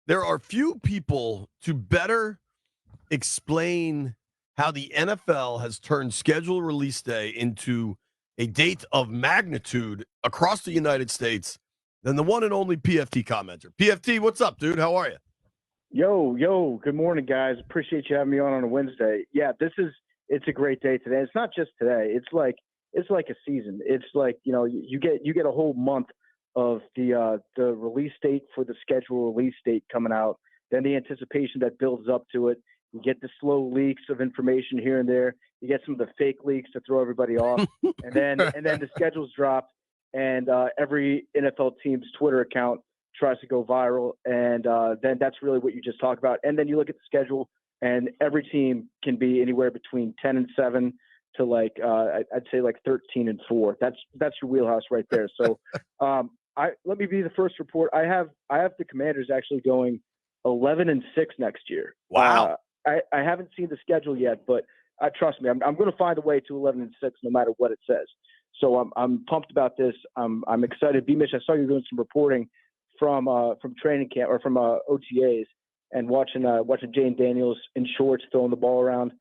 there are few people to better explain how the NFL has turned schedule release day into a date of magnitude across the United States than the one and only PFT Commenter. PFT, what's up, dude? How are you? Yo, good morning, guys. Appreciate you having me on a Wednesday. Yeah, it's a great day today. It's not just today. It's like a season. It's like, you get a whole month of the release date for the schedule release date coming out, then the anticipation that builds up to it. You get the slow leaks of information here and there. You get some of the fake leaks to throw everybody off, and then the schedule's dropped, and every NFL team's Twitter account tries to go viral, and then that's really what you just talked about. And then you look at the schedule, and every team can be anywhere between 10-7 to I'd say 13-4. That's your wheelhouse right there. So let me be the first report. I have the Commanders actually going 11-6 next year. Wow. I haven't seen the schedule yet, but trust me, I'm going to find a way to 11-6 no matter what it says. So I'm pumped about this. I'm excited. BMitch, I saw you doing some reporting from training camp or from OTAs and watching Jaden Daniels in shorts throwing the ball around.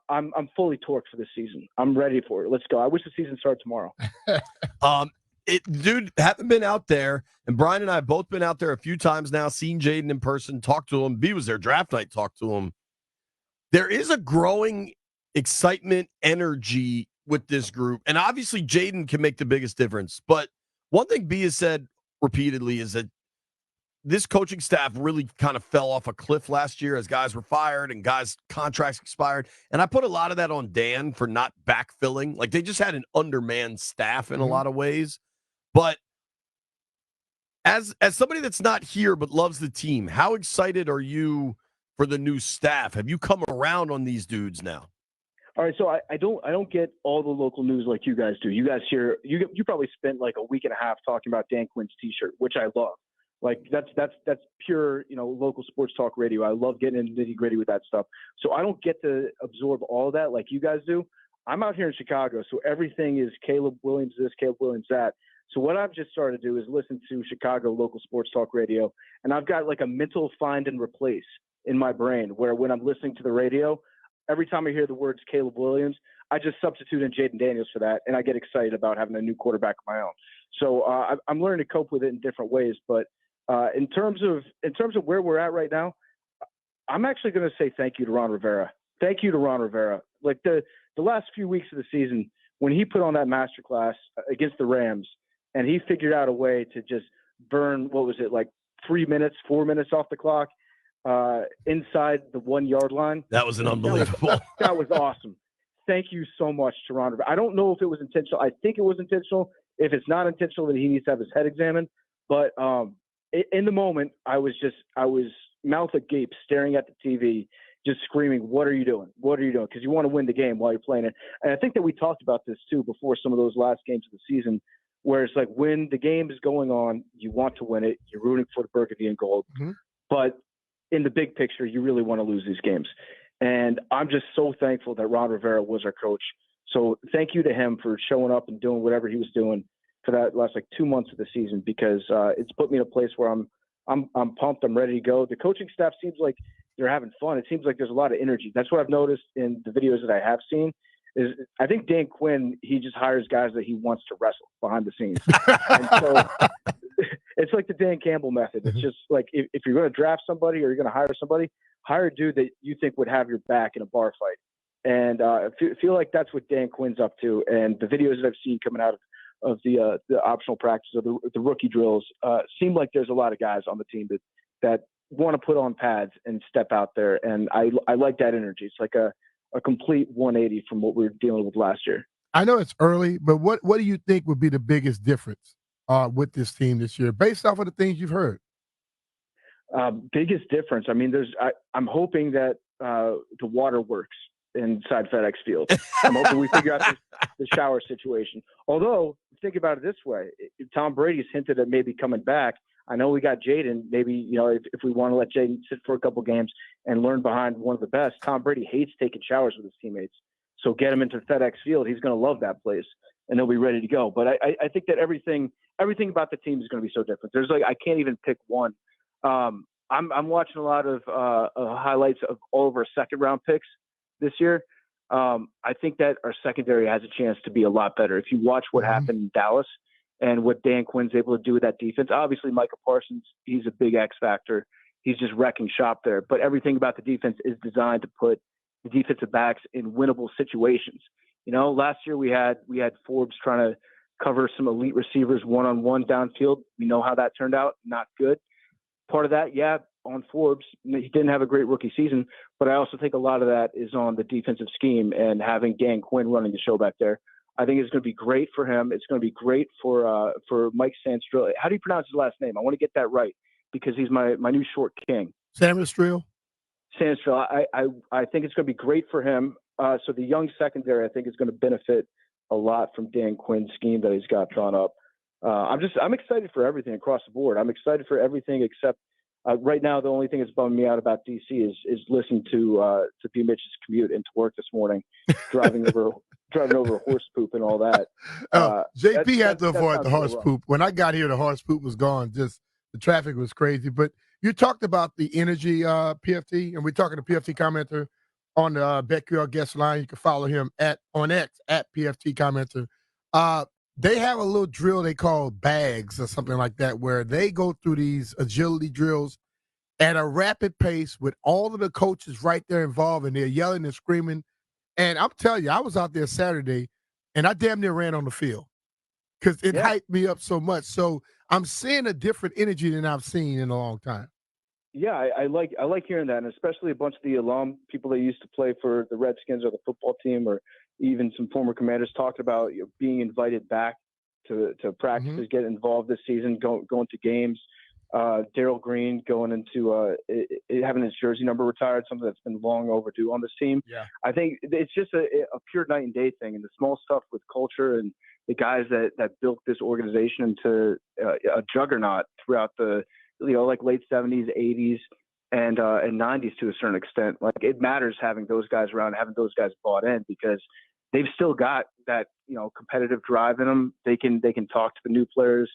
I'm fully torqued for this season. I'm ready for it. Let's go. I wish the season started tomorrow. Dude, haven't been out there, and Brian and I have both been out there a few times now, seen Jaden in person, talked to him. B was there draft night, talked to him. There is a growing excitement, energy with this group, and obviously Jaden can make the biggest difference. But one thing B has said repeatedly is that this coaching staff really kind of fell off a cliff last year as guys were fired and guys' contracts expired. And I put a lot of that on Dan for not backfilling. Like, they just had an undermanned staff in a lot of ways. But as somebody that's not here but loves the team, how excited are you for the new staff? Have you come around on these dudes now? All right, so I don't get all the local news like you guys do. You guys here, you probably spent like a week and a half talking about Dan Quinn's T-shirt, which I love. Like that's pure, local sports talk radio. I love getting into nitty gritty with that stuff. So I don't get to absorb all of that like you guys do. I'm out here in Chicago, so everything is Caleb Williams this, Caleb Williams that. So what I've just started to do is listen to Chicago local sports talk radio, and I've got like a mental find and replace in my brain where when I'm listening to the radio, every time I hear the words Caleb Williams, I just substitute in Jaden Daniels for that, and I get excited about having a new quarterback of my own. So I'm learning to cope with it in different ways, but in terms of where we're at right now, I'm actually going to say thank you to Ron Rivera. Thank you to Ron Rivera. Like the last few weeks of the season, when he put on that masterclass against the Rams, and he figured out a way to just burn, 4 minutes off the clock inside the 1 yard line. That was an unbelievable. That was awesome. Thank you so much to Ron Rivera. I don't know if it was intentional. I think it was intentional. If it's not intentional, then he needs to have his head examined. But in the moment, I was mouth agape, staring at the TV, just screaming, "What are you doing? What are you doing?" Because you want to win the game while you're playing it. And I think that we talked about this too before some of those last games of the season, where it's like when the game is going on, you want to win it. You're rooting for the burgundy and gold. Mm-hmm. But in the big picture, you really want to lose these games. And I'm just so thankful that Ron Rivera was our coach. So thank you to him for showing up and doing whatever he was doing for that last 2 months of the season, because it's put me in a place where I'm pumped. I'm ready to go. The coaching staff seems like they're having fun. It seems like there's a lot of energy. That's what I've noticed in the videos that I have seen. Is I think Dan Quinn, he just hires guys that he wants to wrestle behind the scenes. And so it's like the Dan Campbell method. It's just like if you're going to draft somebody or you're going to hire somebody, hire a dude that you think would have your back in a bar fight. And I feel like that's what Dan Quinn's up to. And the videos that I've seen coming out of the optional practice or the rookie drills seem like there's a lot of guys on the team that want to put on pads and step out there. And I like that energy. It's like a complete 180 from what we were dealing with last year. I know it's early, but what do you think would be the biggest difference with this team this year, based off of the things you've heard? Biggest difference. I mean, I'm hoping that the water works inside FedEx Field. I'm hoping we figure out the shower situation. Although, think about it this way: Tom Brady's hinted at maybe coming back. I know we got Jaden. Maybe, if we want to let Jaden sit for a couple games and learn behind one of the best. Tom Brady hates taking showers with his teammates. So get him into FedEx Field. He's going to love that place, and they'll be ready to go. But I think that everything about the team is going to be so different. I can't even pick one. I'm watching a lot of highlights of all of our second round picks this year. I think that our secondary has a chance to be a lot better. If you watch what happened in Dallas and what Dan Quinn's able to do with that defense, obviously Micah Parsons, he's a big X factor. He's just wrecking shop there. But everything about the defense is designed to put the defensive backs in winnable situations. You know, last year we had Forbes trying to cover some elite receivers one-on-one downfield. We know how that turned out. Not good. Part of that, on Forbes, he didn't have a great rookie season, but I also think a lot of that is on the defensive scheme and having Dan Quinn running the show back there. I think it's going to be great for him. It's going to be great for Mike Sandstrill. How do you pronounce his last name? I want to get that right because he's my new short king. Sandstrill. Sandstrill. I think it's going to be great for him. So the young secondary, I think, is going to benefit a lot from Dan Quinn's scheme that he's got drawn up. I'm excited for everything across the board. I'm excited for everything except right now. The only thing that's bumming me out about DC is listening to BMitch's commute into work this morning, driving over horse poop and all that. JP had to avoid the horse poop. When I got here, the horse poop was gone. Just the traffic was crazy. But you talked about the energy, PFT, and we're talking to PFT Commenter on the BetQL guest line. You can follow him on X at PFT Commenter. They have a little drill they call bags or something like that, where they go through these agility drills at a rapid pace with all of the coaches right there involved, and they're yelling and screaming. And I'm telling you, I was out there Saturday, and I damn near ran on the field because it hyped me up so much. So I'm seeing a different energy than I've seen in a long time. Yeah, I like hearing that, and especially a bunch of the alum people that used to play for the Redskins or the football team, or even some former Commanders talked about being invited back to practices, get involved this season, going to games. Darryl Green going into having his jersey number retired, something that's been long overdue on this team. Yeah, I think it's just a pure night and day thing, and the small stuff with culture and the guys that built this organization into a juggernaut throughout the like late 70s, 80s, and 90s to a certain extent. Like, it matters having those guys around, having those guys bought in, because they've still got that competitive drive in them. They can talk to the new players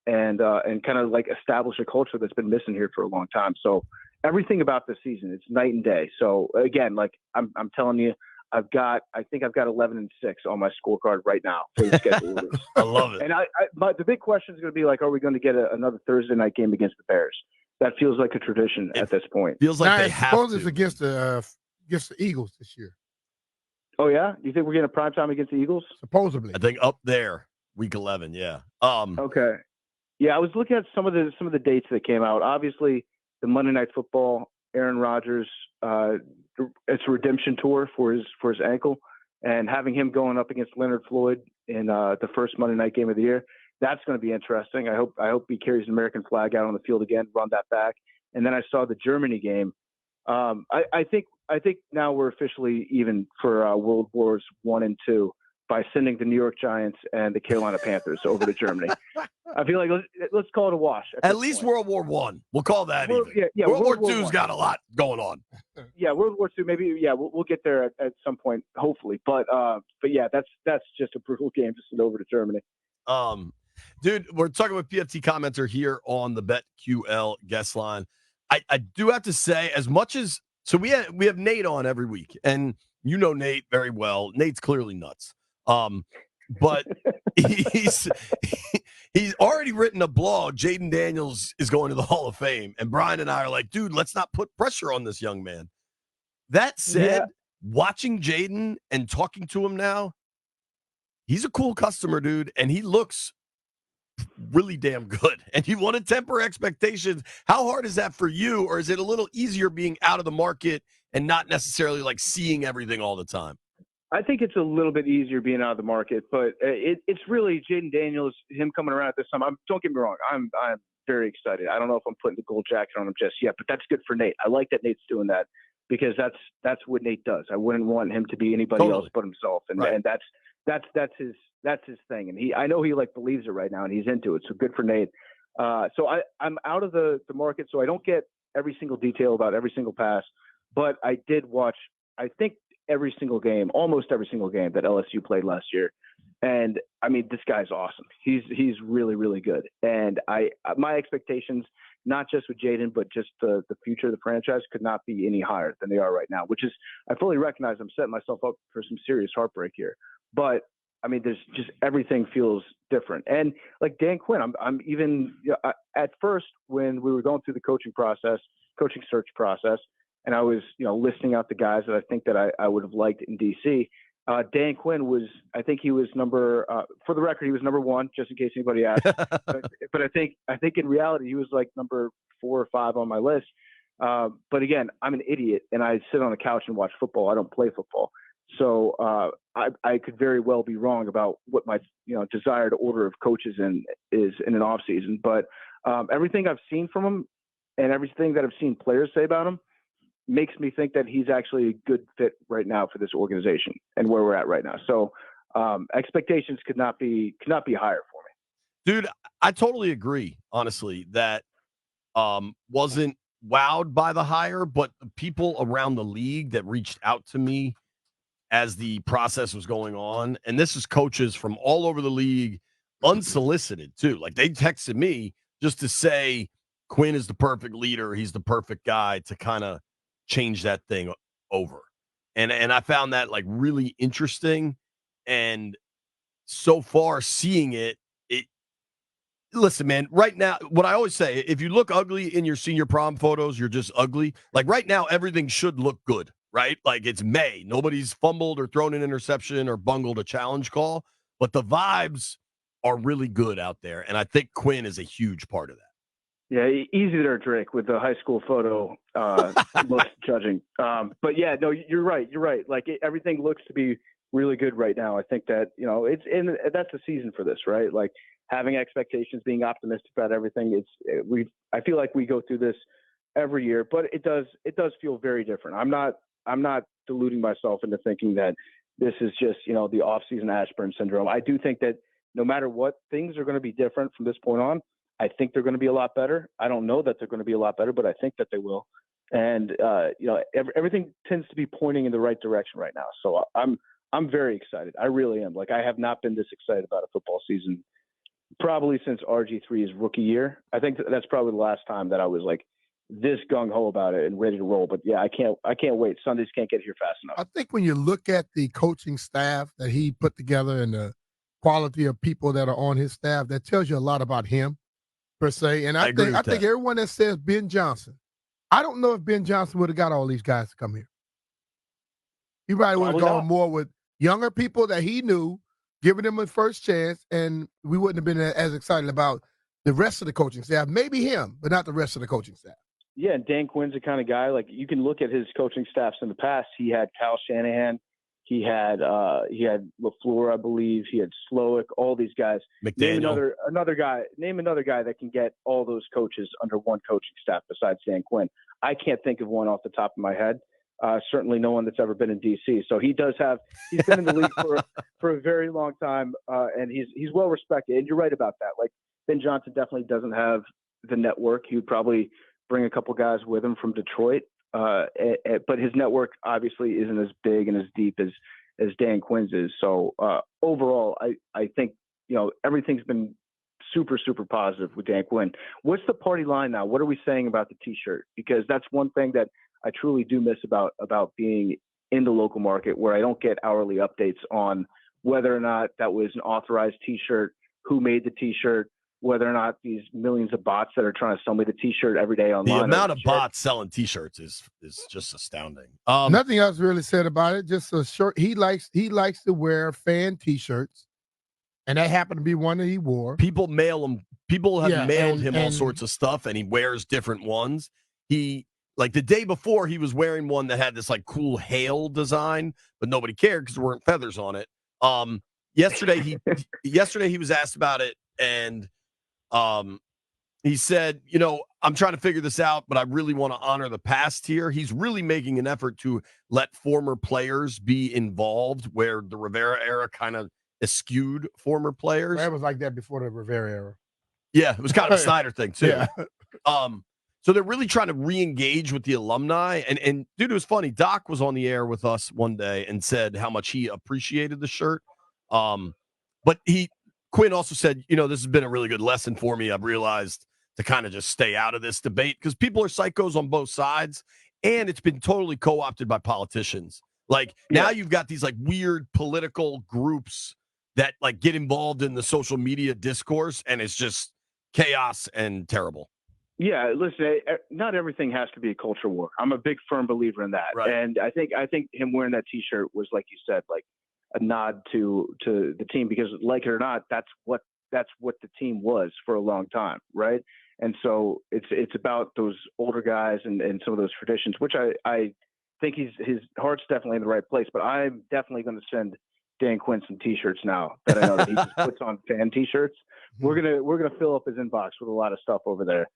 and kind of like establish a culture that's been missing here for a long time. So everything about this season, it's night and day. So again, like I'm telling you, I think I've got 11-6 on my scorecard right now for the schedule. I love it. And but the big question is going to be like, are we going to get another Thursday night game against the Bears? That feels like a tradition at this point. Feels like they have to. It's against the Eagles this year. Oh yeah, you think we're getting a prime time against the Eagles? Supposedly, I think up there, week 11. Yeah. Okay. Yeah, I was looking at some of the dates that came out. Obviously, the Monday Night Football, Aaron Rodgers, it's a redemption tour for his ankle, and having him going up against Leonard Floyd in the first Monday night game of the year, that's going to be interesting. I hope he carries an American flag out on the field again, run that back. And then I saw the Germany game. I think now we're officially even for World Wars I and II by sending the New York Giants and the Carolina Panthers over to Germany. I feel like let's call it a wash. At least point. World War I. We'll call that even. Yeah, World War II's got a lot going on. Yeah, World War II, maybe. Yeah, we'll get there at some point, hopefully. But yeah, that's just a brutal game to send over to Germany. Dude, we're talking with PFT Commenter here on the BetQL guest line. I do have to say, as much as we have Nate on every week, and you know Nate very well. Nate's clearly nuts. But he's already written a blog. Jaden Daniels is going to the Hall of Fame, and Brian and I are like, dude, let's not put pressure on this young man. That said, watching Jaden and talking to him now, he's a cool customer, dude, and he looks really damn good. And you want to temper expectations. How hard is that for you, or is it a little easier being out of the market and not necessarily like seeing everything all the time? I think it's a little bit easier being out of the market, but it's really Jaden Daniels, him coming around at this time. Don't get me wrong, I'm very excited. I don't know if I'm putting the gold jacket on him just yet, but that's good for Nate. I like that Nate's doing that because that's what Nate does. I wouldn't want him to be anybody else but himself, and that's his thing. And I know he like believes it right now, and he's into it. So good for Nate. So I'm out of the market, so I don't get every single detail about every single pass, but I did watch, I think, almost every single game that LSU played last year. And I mean, this guy's awesome. He's really, really good. And my expectations not just with Jaden, but just the future of the franchise could not be any higher than they are right now, which is, I fully recognize I'm setting myself up for some serious heartbreak here. But I mean, there's just everything feels different. And like Dan Quinn, I'm even at first when we were going through the coaching search process, and I was, listing out the guys that I think that I would have liked in DC. Dan Quinn was, I think he was for the record, he was number 1, just in case anybody asked. but I think in reality, he was like number 4 or 5 on my list. But again, I'm an idiot and I sit on the couch and watch football. I don't play football. So I could very well be wrong about what my desired order of coaches is in an off season. But everything I've seen from him and everything that I've seen players say about him makes me think that he's actually a good fit right now for this organization and where we're at right now. So expectations could not be higher for me. Dude, I totally agree, honestly, that wasn't wowed by the hire, but the people around the league that reached out to me as the process was going on, and this is coaches from all over the league, unsolicited too. Like they texted me just to say Quinn is the perfect leader. He's the perfect guy to kind of change that thing over. And I found that like really interesting. And so far seeing it, listen, man, right now, what I always say, if you look ugly in your senior prom photos, you're just ugly. Like right now, everything should look good, right? Like it's May. Nobody's fumbled or thrown an interception or bungled a challenge call, but the vibes are really good out there. And I think Quinn is a huge part of that. Yeah, easy there, Drake, with the high school photo looks judging. But yeah, no, you're right. You're right. Like everything looks to be really good right now. I think that, that's the season for this, right? Like having expectations, being optimistic about everything. I feel like we go through this every year, but it does feel very different. I'm not deluding myself into thinking that this is just, the off-season Ashburn syndrome. I do think that no matter what, things are going to be different from this point on. I think they're going to be a lot better. I don't know that they're going to be a lot better, but I think that they will. And everything tends to be pointing in the right direction right now. So I'm very excited. I really am. Like I have not been this excited about a football season probably since RG3's rookie year. I think that's probably the last time that I was like this gung ho about it and ready to roll. But yeah, I can't wait. Sundays can't get here fast enough. I think when you look at the coaching staff that he put together and the quality of people that are on his staff, that tells you a lot about him. Per se, and I think everyone that says Ben Johnson, I don't know if Ben Johnson would have got all these guys to come here. He probably would have gone more with younger people that he knew, giving them a first chance, and we wouldn't have been as excited about the rest of the coaching staff. Maybe him, but not the rest of the coaching staff. Yeah, and Dan Quinn's the kind of guy, like you can look at his coaching staffs in the past. He had Kyle Shanahan. He had LaFleur, I believe. He had Slowick, all these guys. McDaniel. Name another guy that can get all those coaches under one coaching staff besides Dan Quinn. I can't think of one off the top of my head. Certainly no one that's ever been in DC. So he's been in the league for a very long time, and he's well respected. And you're right about that. Like Ben Johnson definitely doesn't have the network. He would probably bring a couple guys with him from Detroit. But his network obviously isn't as big and as deep as Dan Quinn's is. So overall, I think everything's been super, super positive with Dan Quinn. What's the party line now? What are we saying about the T-shirt? Because that's one thing that I truly do miss about being in the local market, where I don't get hourly updates on whether or not that was an authorized T-shirt, who made the T-shirt, whether or not these millions of bots that are trying to sell me the T-shirt every day online. The amount of bots selling T-shirts is just astounding. Nothing else really said about it. Just a shirt. He likes to wear fan T-shirts, and that happened to be one that he wore. People mail him. People have mailed him all sorts of stuff, and he wears different ones. Like the day before, he was wearing one that had this like cool hail design, but nobody cared because there weren't feathers on it. Yesterday he was asked about it, and he said, I'm trying to figure this out, but I really want to honor the past here. He's really making an effort to let former players be involved, where the Rivera era kind of eschewed former players. That was like that before the Rivera era. Yeah, it was kind of a Snyder thing too. Yeah. So they're really trying to re-engage with the alumni. And dude, it was funny. Doc was on the air with us one day and said how much he appreciated the shirt. But Quinn also said, this has been a really good lesson for me. I've realized to kind of just stay out of this debate because people are psychos on both sides, and it's been totally co-opted by politicians. Like now you've got these like weird political groups that like get involved in the social media discourse, and it's just chaos and terrible. Yeah, listen, not everything has to be a culture war. I'm a big firm believer in that. Right. And I think him wearing that T-shirt was, like you said, like a nod to the team, because like it or not, that's what the team was for a long time, right? And so it's about those older guys and some of those traditions, which I think his heart's definitely in the right place. But I'm definitely going to send Dan Quinn some T-shirts now that I know that he just puts on fan T-shirts. We're gonna fill up his inbox with a lot of stuff over there.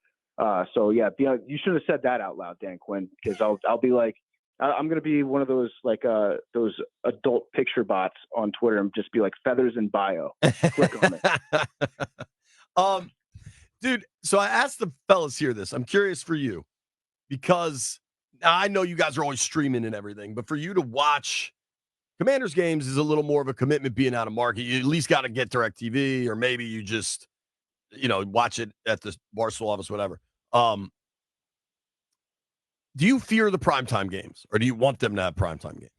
So yeah, you should have said that out loud, Dan Quinn, because I'll be like, I'm gonna be one of those like those adult picture bots on Twitter and just be like feathers in bio. Click on it. Dude, so I asked the fellas here this. I'm curious for you, because I know you guys are always streaming and everything, but for you to watch Commanders games is a little more of a commitment being out of market. You at least got to get DirecTV, or maybe you just, watch it at the Barstool office, whatever. Do you fear the primetime games, or do you want them to have primetime games?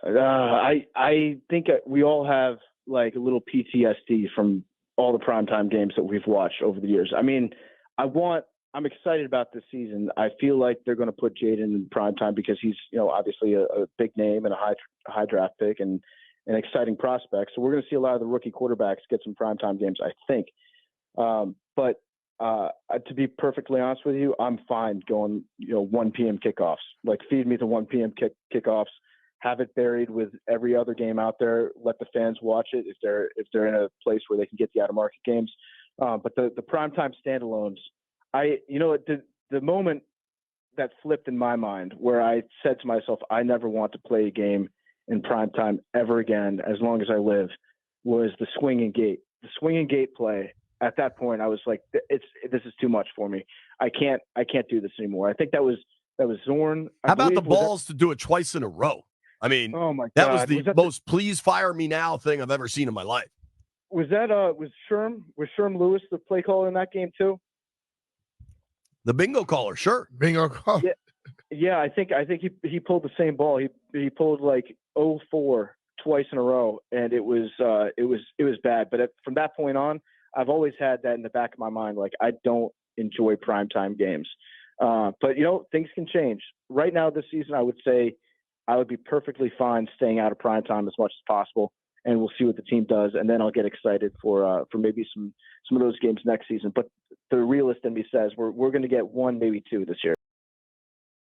I think we all have like a little PTSD from all the primetime games that we've watched over the years. I mean, I'm excited about this season. I feel like they're going to put Jaden in primetime because he's, obviously a big name and a high draft pick and an exciting prospect. So we're going to see a lot of the rookie quarterbacks get some primetime games, I think. But to be perfectly honest with you, I'm fine going, 1 p.m. kickoffs. Like, feed me the 1 p.m. kickoffs. Have it buried with every other game out there. Let the fans watch it if they're in a place where they can get the out of market games. But the primetime standalones, the moment that flipped in my mind where I said to myself, I never want to play a game in primetime ever again as long as I live, was the swinging gate. The swinging gate play. At that point, I was like, this is too much for me. I can't do this anymore. I think that was Zorn. How about the balls to do it twice in a row? I mean, oh my God, that was the most please fire me now thing I've ever seen in my life. Was Sherm Lewis the play caller in that game too? The bingo caller, sure. Bingo caller. Yeah. I think he pulled the same ball. He pulled like 0-4 twice in a row, and it was bad. But from that point on, I've always had that in the back of my mind. Like, I don't enjoy primetime games. But things can change. Right now this season, I would say I would be perfectly fine staying out of primetime as much as possible, and we'll see what the team does, and then I'll get excited for maybe some of those games next season. But the realist in me says we're going to get 1, maybe 2 this year.